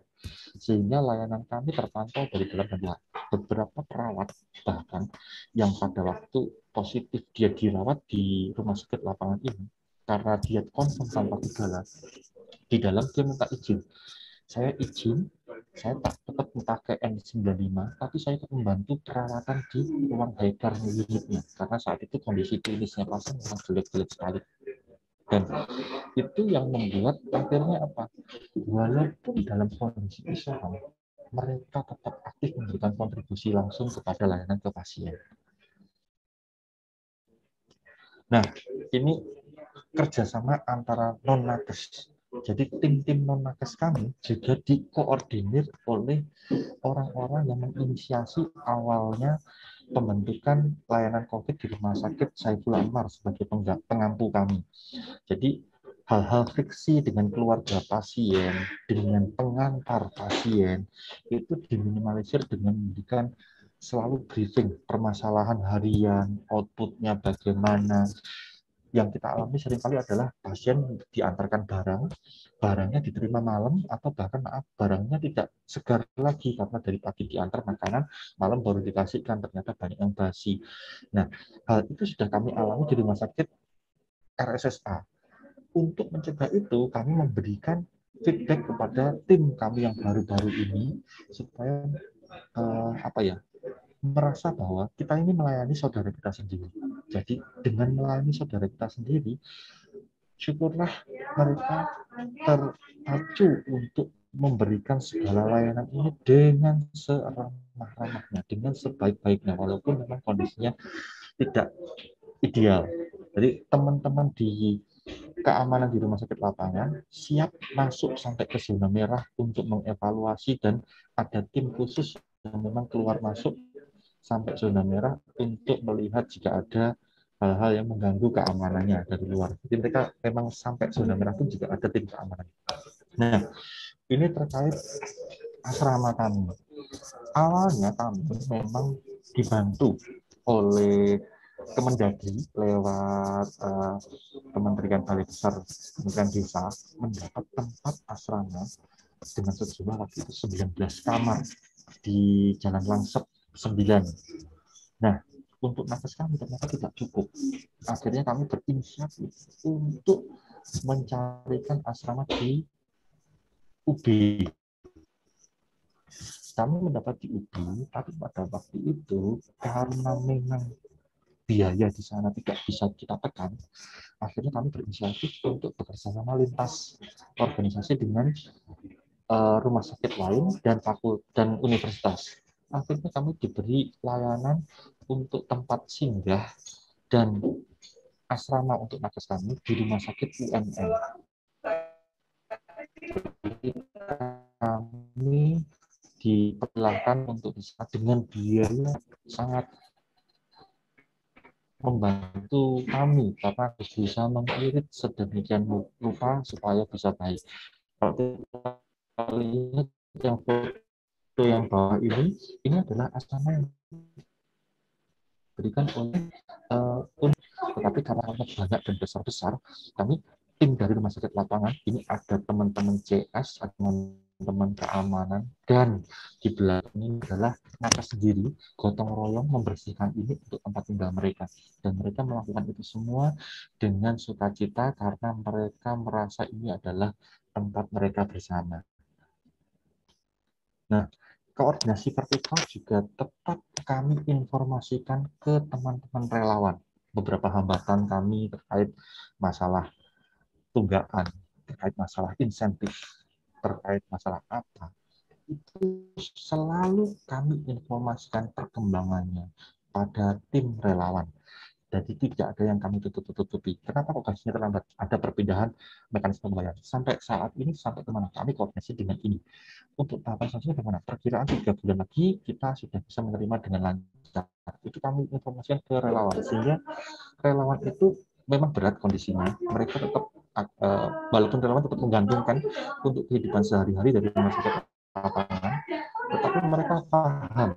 Speaker 3: sehingga layanan kami terpantau dari dalam dan luar. Beberapa perawat bahkan yang pada waktu positif dia dirawat di rumah sakit lapangan ini karena dia confirm tanpa gejala, di dalam dia minta izin. Saya izin, saya tetap pakai N95, tapi saya tetap membantu perawatan di ruang hyper unitnya karena saat itu kondisi klinisnya pasien memang jelek-jelek sekali. Dan itu yang membuat akhirnya apa? Walaupun dalam kondisi isoman, mereka tetap aktif memberikan kontribusi langsung kepada layanan ke pasien. Nah, ini kerjasama antara non-nakes. Jadi tim-tim non-nakes kami juga dikoordinir oleh orang-orang yang menginisiasi awalnya pembentukan layanan COVID di Rumah Sakit Saiful Anwar sebagai pengampu kami. Jadi hal-hal friksi dengan keluarga pasien, dengan pengantar pasien, itu diminimalisir dengan memberikan selalu briefing permasalahan harian, outputnya bagaimana. Yang kita alami seringkali adalah pasien diantarkan barangnya diterima malam, atau bahkan barangnya tidak segar lagi karena dari pagi diantar makanan, malam baru dikasihkan, ternyata banyak yang basi. Nah, hal itu sudah kami alami di rumah sakit RSSA. Untuk mencegah itu, kami memberikan feedback kepada tim kami yang baru-baru ini supaya merasa bahwa kita ini melayani saudara kita sendiri. Jadi dengan melayani saudara kita sendiri, syukurlah mereka terpacu untuk memberikan segala layanan ini dengan seramah-ramahnya, dengan sebaik-baiknya, walaupun memang kondisinya tidak ideal. Jadi teman-teman di keamanan di rumah sakit lapangan siap masuk sampai ke zona merah untuk mengevaluasi, dan ada tim khusus yang memang keluar masuk sampai zona merah untuk melihat jika ada hal-hal yang mengganggu keamanannya dari luar. Jadi mereka memang sampai zona merah pun juga ada tim keamanan. Nah, ini terkait asrama kami. Awalnya kami memang dibantu oleh Kemendagri lewat Kementerian Balai Besar Kementerian Desa mendapat tempat asrama dengan sejumlah waktu itu 19 kamar di Jalan Langsep 9. Nah, untuk nakes kami ternyata tidak cukup. Akhirnya kami berinisiatif untuk mencarikan asrama di UB. Kami mendapat di UB, tapi pada waktu itu karena memang biaya di sana tidak bisa kita tekan, akhirnya kami berinisiatif untuk bekerja sama lintas organisasi dengan rumah sakit lain dan fakultas dan universitas. Akhirnya kami diberi layanan untuk tempat singgah dan asrama untuk nakes kami di rumah sakit UNM. Kami dipersilahkan untuk bisa dengan biaya sangat membantu kami karena harus bisa mengirit sedemikian rupa supaya bisa baik. Kalau kita lihat yang foto yang bawah ini adalah asrama yang diberikan oleh tetapi karena banyak dan besar-besar, kami tim dari rumah sakit lapangan ini ada teman-teman CS, ada teman-teman keamanan, dan di belakang ini adalah nakes sendiri gotong royong membersihkan ini untuk tempat tinggal mereka, dan mereka melakukan itu semua dengan sukacita karena mereka merasa ini adalah tempat mereka bersama. Nah, koordinasi vertikal juga tetap kami informasikan ke teman-teman relawan. Beberapa hambatan kami terkait masalah tunggakan, terkait masalah insentif, terkait masalah apa, itu selalu kami informasikan perkembangannya pada tim relawan. Jadi tidak ada yang kami tutup-tutupi. Kenapa kok gajinya terlambat? Ada perpindahan mekanisme pembayaran. Sampai saat ini, sampai kemana? Kami koordinasi dengan ini. Untuk tahapan selanjutnya bagaimana? Perkiraan 3 bulan lagi kita sudah bisa menerima dengan lancar. Itu kami informasikan ke relawan. Sehingga relawan itu memang berat kondisinya. Mereka tetap, walaupun relawan tetap menggantungkan untuk kehidupan sehari-hari dari rumah sakit lapangan, tetapi mereka paham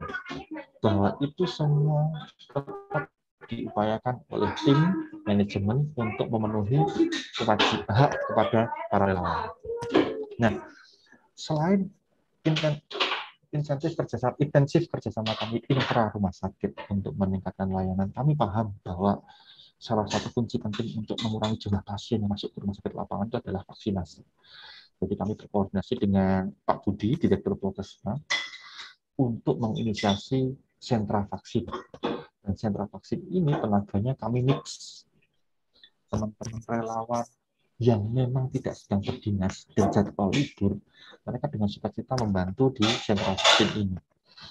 Speaker 3: bahwa itu semua tetap diupayakan oleh tim manajemen untuk memenuhi kewajiban hak kepada para relawan. Nah, selain intensif kerjasama kami intra rumah sakit untuk meningkatkan layanan, kami paham bahwa salah satu kunci penting untuk mengurangi jumlah pasien yang masuk ke rumah sakit lapangan itu adalah vaksinasi. Jadi kami berkoordinasi dengan Pak Budi, Direktur Prokesma, untuk menginisiasi sentra vaksin. Dan sentra vaksin ini tenaganya kami mix. Teman-teman relawan yang memang tidak sedang berdinas dan jadwal libur, mereka dengan sukacita membantu di sentra vaksin ini.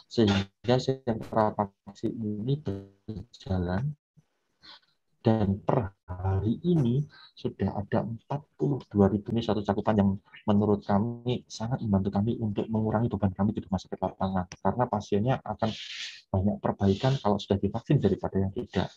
Speaker 3: Sehingga sentra vaksin ini berjalan, dan per hari ini sudah ada 42.000, ini satu cakupan yang menurut kami sangat membantu kami untuk mengurangi beban kami di rumah sakit lapangan, karena pasiennya akan banyak perbaikan kalau sudah divaksin daripada yang tidak.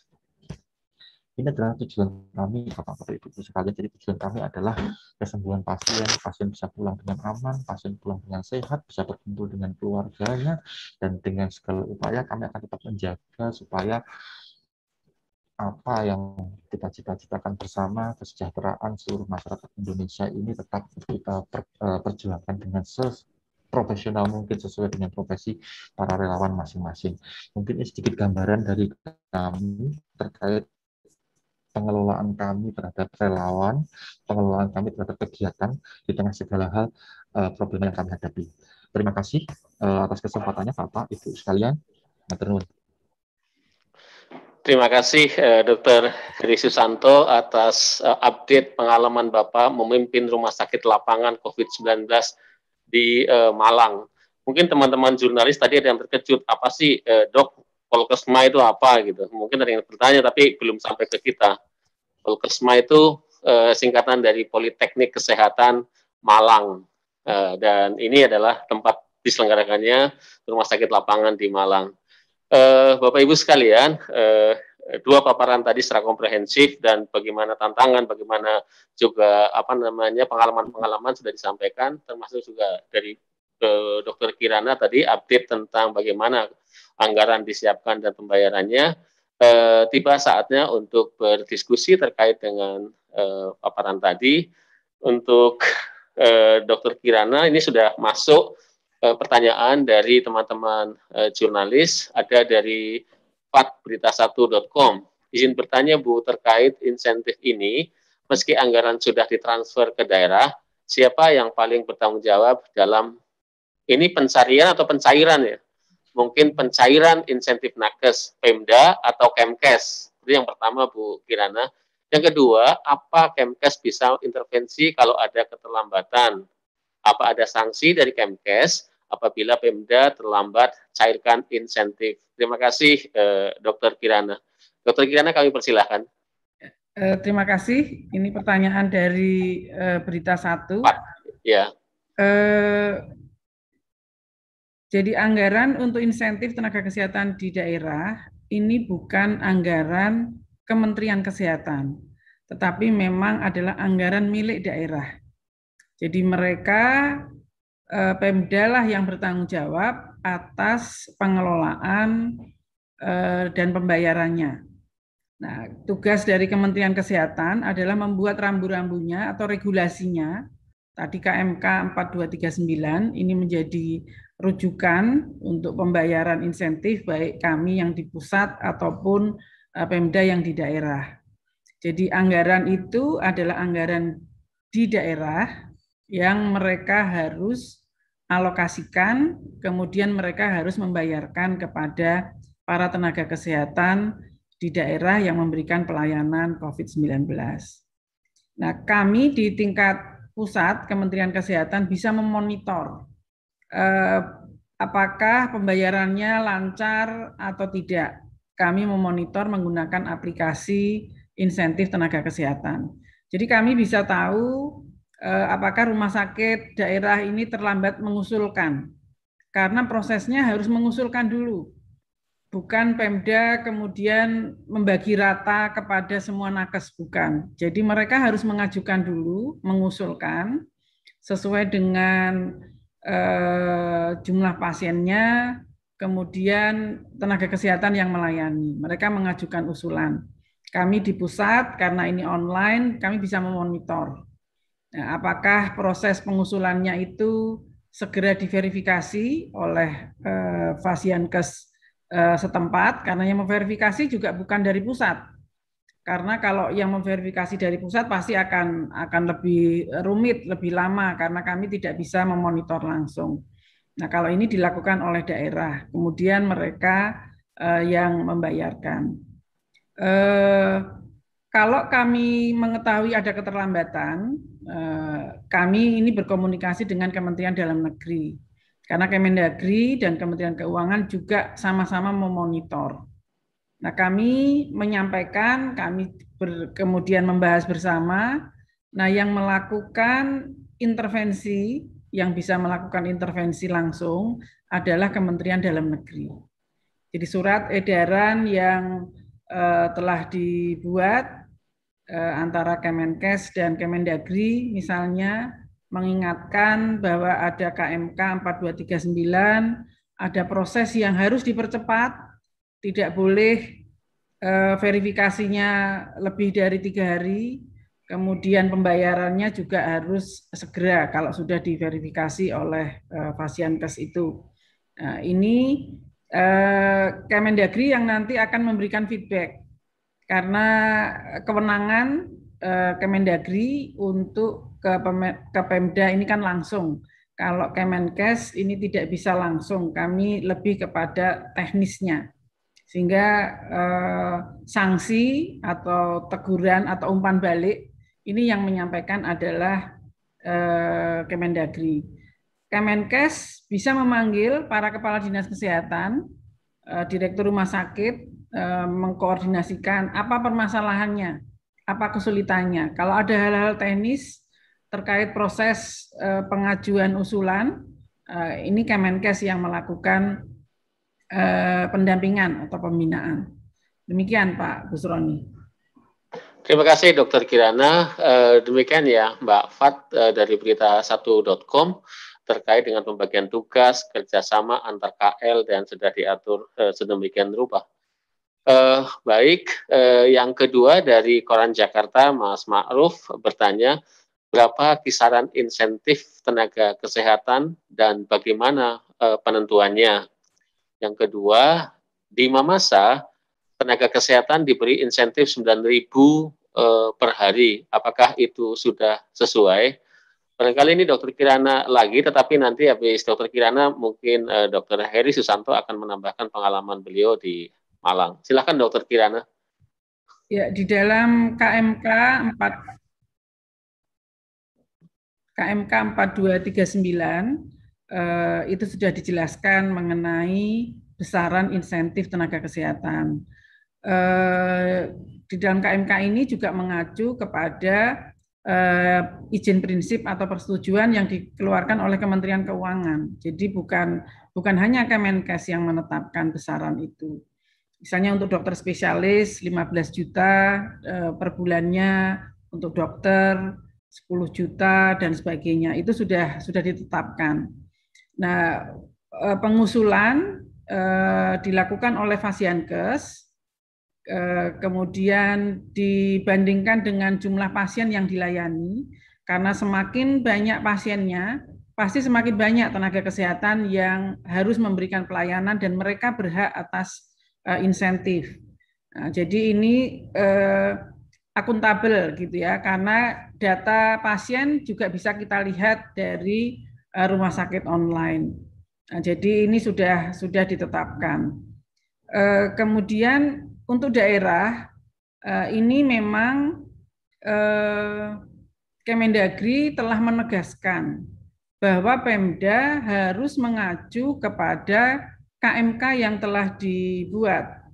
Speaker 3: Ini adalah tujuan kami, Bapak-Bapak Ibu sekalian. Jadi tujuan kami adalah kesembuhan pasien, pasien bisa pulang dengan aman, pasien pulang dengan sehat, bisa berkumpul dengan keluarganya, dan dengan segala upaya kami akan tetap menjaga supaya apa yang kita cita-citakan bersama, kesejahteraan seluruh masyarakat Indonesia ini tetap kita perjuangkan dengan profesional mungkin sesuai dengan profesi para relawan masing-masing. Mungkin ini sedikit gambaran dari kami terkait pengelolaan kami terhadap relawan, pengelolaan kami terhadap kegiatan di tengah segala hal problem yang kami hadapi. Terima kasih atas kesempatannya Bapak, Ibu sekalian. Matur nuwun.
Speaker 1: Terima kasih Dr. Heri Susanto atas update pengalaman Bapak memimpin rumah sakit lapangan COVID-19 di Malang. Mungkin teman-teman jurnalis tadi ada yang terkejut, apa sih Dok, Polkesma itu apa gitu. Mungkin ada yang bertanya tapi belum sampai ke kita. Polkesma itu singkatan dari Politeknik Kesehatan Malang. Dan ini adalah tempat diselenggarakannya rumah sakit lapangan di Malang. Bapak Ibu sekalian, dua paparan tadi secara komprehensif dan bagaimana tantangan, bagaimana juga pengalaman-pengalaman sudah disampaikan, termasuk juga dari Dr. Kirana tadi update tentang bagaimana anggaran disiapkan dan pembayarannya. Tiba saatnya untuk berdiskusi terkait dengan paparan tadi. Untuk Dr. Kirana, ini sudah masuk pertanyaan dari teman-teman jurnalis, ada dari fatberita1.com. Izin bertanya Bu, terkait insentif ini, meski anggaran sudah ditransfer ke daerah, siapa yang paling bertanggung jawab dalam ini pencarian atau pencairan ya? Mungkin pencairan insentif nakes, Pemda atau Kemkes. Itu yang pertama Bu Kirana. Yang kedua, apa Kemkes bisa intervensi kalau ada keterlambatan? Apa ada sanksi dari Kemkes apabila Pemda terlambat cairkan insentif? Terima kasih Dr. Kirana. Dr. Kirana, kami persilahkan.
Speaker 2: Terima kasih. Ini pertanyaan dari Berita 1.
Speaker 1: Ya.
Speaker 2: Jadi anggaran untuk insentif tenaga kesehatan di daerah ini bukan anggaran Kementerian Kesehatan, tetapi memang adalah anggaran milik daerah. Jadi mereka Pemda lah yang bertanggung jawab atas pengelolaan dan pembayarannya. Nah, tugas dari Kementerian Kesehatan adalah membuat rambu-rambunya atau regulasinya. Tadi KMK 4239 ini menjadi rujukan untuk pembayaran insentif baik kami yang di pusat ataupun Pemda yang di daerah. Jadi anggaran itu adalah anggaran di daerah yang mereka harus alokasikan, kemudian mereka harus membayarkan kepada para tenaga kesehatan di daerah yang memberikan pelayanan COVID-19. Nah, kami di tingkat pusat, Kementerian Kesehatan bisa memonitor apakah pembayarannya lancar atau tidak. Kami memonitor menggunakan aplikasi insentif tenaga kesehatan. Jadi kami bisa tahu apakah rumah sakit daerah ini terlambat mengusulkan. Karena prosesnya harus mengusulkan dulu. Bukan Pemda kemudian membagi rata kepada semua nakes, bukan. Jadi mereka harus mengajukan dulu, mengusulkan sesuai dengan jumlah pasiennya, kemudian tenaga kesehatan yang melayani. Mereka mengajukan usulan. Kami di pusat, karena ini online, kami bisa memonitor. Nah, apakah proses pengusulannya itu segera diverifikasi oleh Fasiankes setempat, karena yang memverifikasi juga bukan dari pusat. Karena kalau yang memverifikasi dari pusat pasti akan lebih rumit, lebih lama, karena kami tidak bisa memonitor langsung. Nah, kalau ini dilakukan oleh daerah, kemudian mereka yang membayarkan. Kalau kami mengetahui ada keterlambatan, kami ini berkomunikasi dengan Kementerian Dalam Negeri. Karena Kemendagri dan Kementerian Keuangan juga sama-sama memonitor. Nah, kami menyampaikan, kami kemudian membahas bersama. Nah, yang melakukan intervensi, yang bisa melakukan intervensi langsung adalah Kementerian Dalam Negeri. Jadi surat edaran yang telah dibuat antara Kemenkes dan Kemendagri, misalnya mengingatkan bahwa ada KMK 4239, ada proses yang harus dipercepat. Tidak boleh verifikasinya lebih dari 3 hari, kemudian pembayarannya juga harus segera kalau sudah diverifikasi oleh Fasiankes itu. Nah, ini Kemendagri yang nanti akan memberikan feedback, karena kewenangan Kemendagri untuk ke Pemda ini kan langsung. Kalau Kemenkes ini tidak bisa langsung, kami lebih kepada teknisnya. Sehingga sanksi atau teguran atau umpan balik ini yang menyampaikan adalah Kemendagri. Kemenkes bisa memanggil para kepala dinas kesehatan, direktur rumah sakit, mengkoordinasikan apa permasalahannya, apa kesulitannya. Kalau ada hal-hal teknis terkait proses pengajuan usulan, ini Kemenkes yang melakukan pendampingan atau pembinaan. Demikian Pak Busroni.
Speaker 1: Terima kasih Dr. Kirana. Demikian ya Mbak Fat dari berita1.com terkait dengan pembagian tugas kerjasama antar KL dan sudah diatur sedemikian rupa. Baik, yang kedua dari Koran Jakarta, Mas Ma'ruf bertanya, berapa kisaran insentif tenaga kesehatan dan bagaimana penentuannya. Yang kedua, di Mamasa tenaga kesehatan diberi insentif 9.000 per hari. Apakah itu sudah sesuai? Barangkali ini Dr. Kirana lagi, tetapi nanti habis Dr. Kirana mungkin Dr. Heri Susanto akan menambahkan pengalaman beliau di Malang. Silakan Dr. Kirana.
Speaker 2: Ya, di dalam KMK 4239 itu sudah dijelaskan mengenai besaran insentif tenaga kesehatan. Di dalam KMK ini juga mengacu kepada izin prinsip atau persetujuan yang dikeluarkan oleh Kementerian Keuangan. Jadi bukan hanya Kemenkes yang menetapkan besaran itu. Misalnya untuk dokter spesialis 15 juta per bulannya, untuk dokter 10 juta dan sebagainya. Itu sudah ditetapkan. Nah, pengusulan dilakukan oleh Fasiankes, kemudian dibandingkan dengan jumlah pasien yang dilayani, karena semakin banyak pasiennya, pasti semakin banyak tenaga kesehatan yang harus memberikan pelayanan dan mereka berhak atas insentif. Nah, jadi ini akuntabel gitu ya, karena data pasien juga bisa kita lihat dari rumah sakit online. Nah, jadi ini sudah ditetapkan. Kemudian untuk daerah, ini memang Kemendagri telah menegaskan bahwa Pemda harus mengacu kepada KMK yang telah dibuat,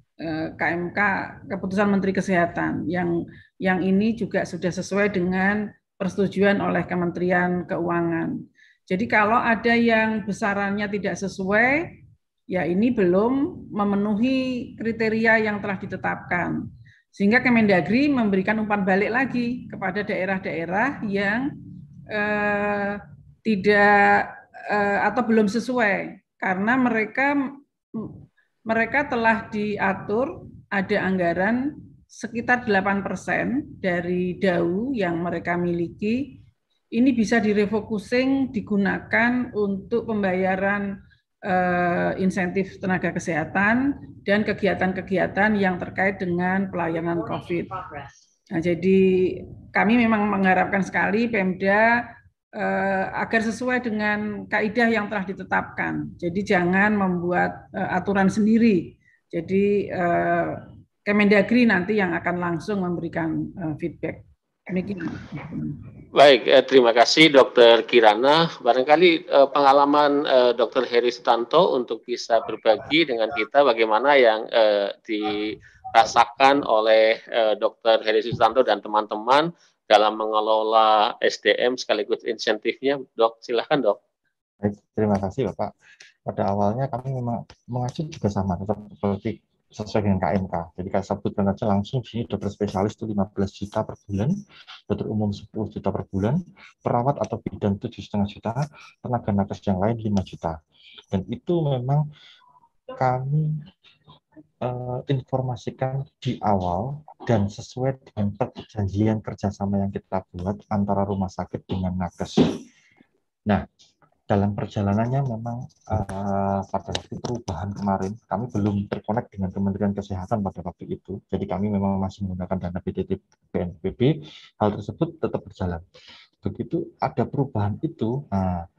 Speaker 2: KMK Keputusan Menteri Kesehatan, yang ini juga sudah sesuai dengan persetujuan oleh Kementerian Keuangan. Jadi kalau ada yang besarannya tidak sesuai, ya ini belum memenuhi kriteria yang telah ditetapkan. Sehingga Kemendagri memberikan umpan balik lagi kepada daerah-daerah yang tidak atau belum sesuai, karena mereka telah diatur ada anggaran sekitar 8% dari DAU yang mereka miliki. Ini bisa direfocusing, digunakan untuk pembayaran insentif tenaga kesehatan dan kegiatan-kegiatan yang terkait dengan pelayanan COVID. Nah, jadi kami memang mengharapkan sekali Pemda agar sesuai dengan kaidah yang telah ditetapkan. Jadi jangan membuat aturan sendiri. Jadi Kemendagri nanti yang akan langsung memberikan feedback.
Speaker 1: Baik, terima kasih Dr. Kirana. Barangkali pengalaman Dr. Heri Sutanto untuk bisa berbagi dengan kita bagaimana yang dirasakan oleh Dr. Heri Sutanto dan teman-teman dalam mengelola SDM sekaligus insentifnya. Dok, silahkan Dok.
Speaker 3: Baik, terima kasih Bapak. Pada awalnya kami memang mengacu juga sama, seperti sesuai dengan KMK. Jadi saya sebutkan aja langsung di sini dokter spesialis itu 15 juta per bulan, dokter umum 10 juta per bulan, perawat atau bidan 7,5 juta, tenaga nakes yang lain 5 juta. Dan itu memang kami informasikan di awal dan sesuai dengan perjanjian kerjasama yang kita buat antara rumah sakit dengan nakes. Nah, dalam perjalanannya memang pada waktu perubahan kemarin kami belum terkonek dengan Kementerian Kesehatan pada waktu itu. Jadi kami memang masih menggunakan dana BDT BNPB. Hal tersebut tetap berjalan. Begitu ada perubahan itu, nah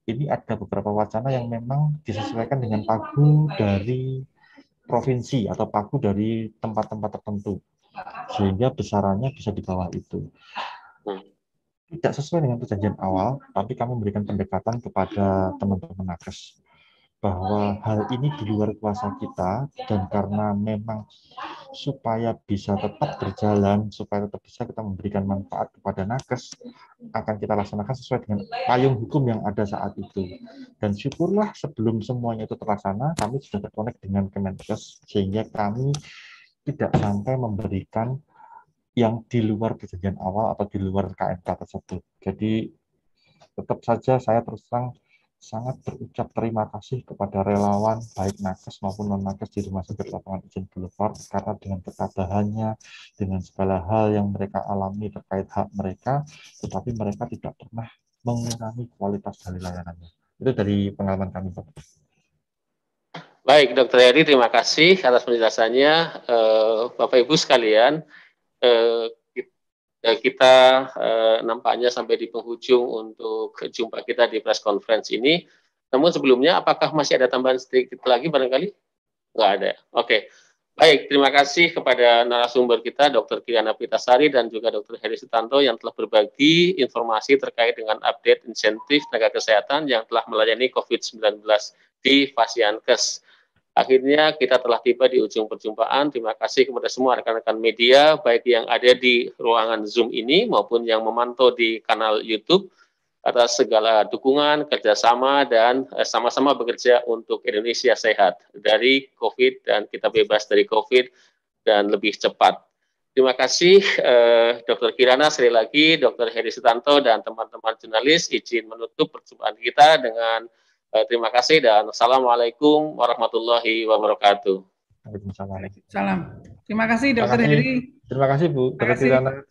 Speaker 3: ini ada beberapa wacana yang memang disesuaikan dengan pagu dari provinsi atau pagu dari tempat-tempat tertentu, sehingga besarannya bisa di bawah itu. Tidak sesuai dengan perjanjian awal, tapi kami memberikan pendekatan kepada teman-teman nakes bahwa hal ini di luar kuasa kita, dan karena memang supaya bisa tetap berjalan, supaya tetap bisa kita memberikan manfaat kepada nakes, akan kita laksanakan sesuai dengan payung hukum yang ada saat itu. Dan syukurlah sebelum semuanya itu terlaksana, kami sudah terkonek dengan Kemenkes, sehingga kami tidak sampai memberikan yang di luar perjanjian awal atau di luar KMK tersebut. Jadi tetap saja saya terus terang sangat berucap terima kasih kepada relawan baik nakes maupun non nakes di Rumah Sakit Lapangan Ijen Boulevard, karena dengan ketabahannya, dengan segala hal yang mereka alami terkait hak mereka, tetapi mereka tidak pernah mengurangi kualitas dari layanannya. Itu dari pengalaman kami, Pak.
Speaker 1: Baik, Dr. Heri, terima kasih atas penjelasannya. Bapak Ibu sekalian, kita nampaknya sampai di penghujung untuk jumpa kita di press conference ini. Namun sebelumnya, apakah masih ada tambahan sedikit lagi barangkali? Nggak ada. Oke. Baik, terima kasih kepada narasumber kita, Dr. Kirana Pitasari dan juga Dr. Heri Sutanto yang telah berbagi informasi terkait dengan update insentif tenaga kesehatan yang telah melayani COVID-19 di Fasiankes. Akhirnya kita telah tiba di ujung perjumpaan. Terima kasih kepada semua rekan-rekan media, baik yang ada di ruangan Zoom ini maupun yang memantau di kanal YouTube, atas segala dukungan, kerjasama, dan sama-sama bekerja untuk Indonesia sehat dari COVID dan kita bebas dari COVID dan lebih cepat. Terima kasih Dr. Kirana, sekali lagi Dr. Heri Sutanto dan teman-teman jurnalis. Izin menutup perjumpaan kita dengan terima kasih dan Assalamualaikum warahmatullahi wabarakatuh.
Speaker 2: Salam. Terima kasih Dr. Heri.
Speaker 3: Terima kasih Bu Dr. Kirana.